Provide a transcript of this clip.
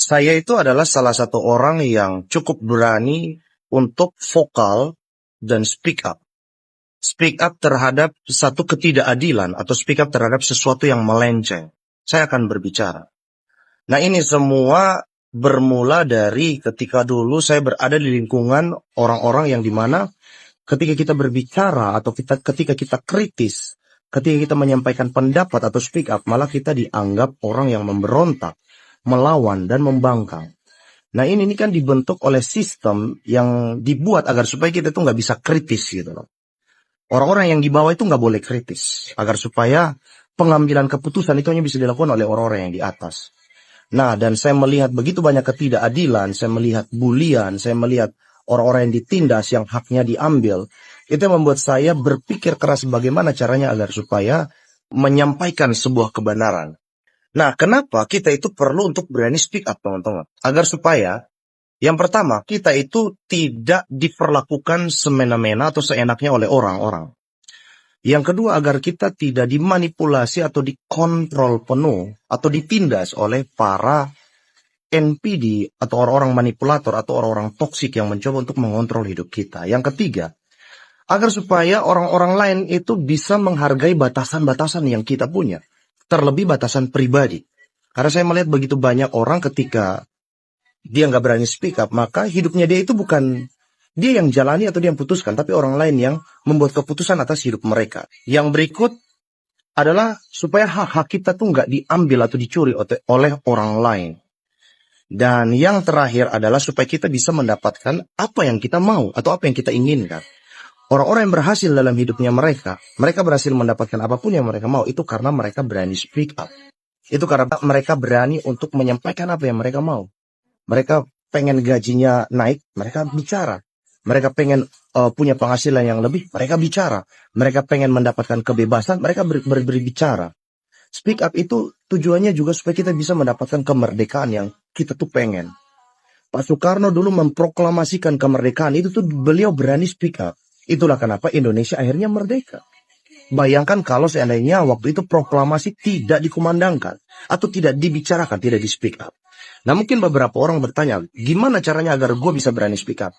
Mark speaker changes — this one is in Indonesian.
Speaker 1: Saya itu adalah salah satu orang yang cukup berani untuk vokal dan speak up. Speak up terhadap satu ketidakadilan atau speak up terhadap sesuatu yang melenceng. Saya akan berbicara. Nah, ini semua bermula dari ketika dulu saya berada di lingkungan orang-orang yang dimana ketika kita berbicara atau ketika kita kritis, ketika kita menyampaikan pendapat atau speak up, malah kita dianggap orang yang memberontak, melawan, dan membangkang. Nah, ini kan dibentuk oleh sistem yang dibuat agar supaya kita tuh nggak bisa kritis gitu loh. Orang-orang yang di bawah itu nggak boleh kritis, agar supaya pengambilan keputusan itu hanya bisa dilakukan oleh orang-orang yang di atas. Nah, dan saya melihat begitu banyak ketidakadilan, saya melihat bulian, saya melihat orang-orang yang ditindas, yang haknya diambil. Itu yang membuat saya berpikir keras bagaimana caranya agar supaya menyampaikan sebuah kebenaran. Nah, kenapa kita itu perlu untuk berani speak up, teman-teman? Agar supaya, yang pertama, kita itu tidak diperlakukan semena-mena atau seenaknya oleh orang-orang. Yang kedua, agar kita tidak dimanipulasi atau dikontrol penuh atau ditindas oleh para NPD atau orang-orang manipulator atau orang-orang toksik yang mencoba untuk mengontrol hidup kita. Yang ketiga, agar supaya orang-orang lain itu bisa menghargai batasan-batasan yang kita punya. Terlebih batasan pribadi. Karena saya melihat begitu banyak orang ketika dia nggak berani speak up, maka hidupnya dia itu bukan dia yang jalani atau dia yang putuskan, tapi orang lain yang membuat keputusan atas hidup mereka. Yang berikut adalah supaya hak-hak kita tuh nggak diambil atau dicuri oleh orang lain. Dan yang terakhir adalah supaya kita bisa mendapatkan apa yang kita mau atau apa yang kita inginkan. Orang-orang yang berhasil dalam hidupnya mereka berhasil mendapatkan apapun yang mereka mau, itu karena mereka berani speak up. Itu karena mereka berani untuk menyampaikan apa yang mereka mau. Mereka pengen gajinya naik, mereka bicara. Mereka pengen punya penghasilan yang lebih, mereka bicara. Mereka pengen mendapatkan kebebasan, mereka berbicara. Speak up itu tujuannya juga supaya kita bisa mendapatkan kemerdekaan yang kita tuh pengen. Pak Soekarno dulu memproklamasikan kemerdekaan, itu tuh beliau berani speak up. Itulah kenapa Indonesia akhirnya merdeka. Bayangkan kalau seandainya waktu itu proklamasi tidak dikumandangkan atau tidak dibicarakan, tidak di speak up. Nah, mungkin beberapa orang bertanya, gimana caranya agar gue bisa berani speak up?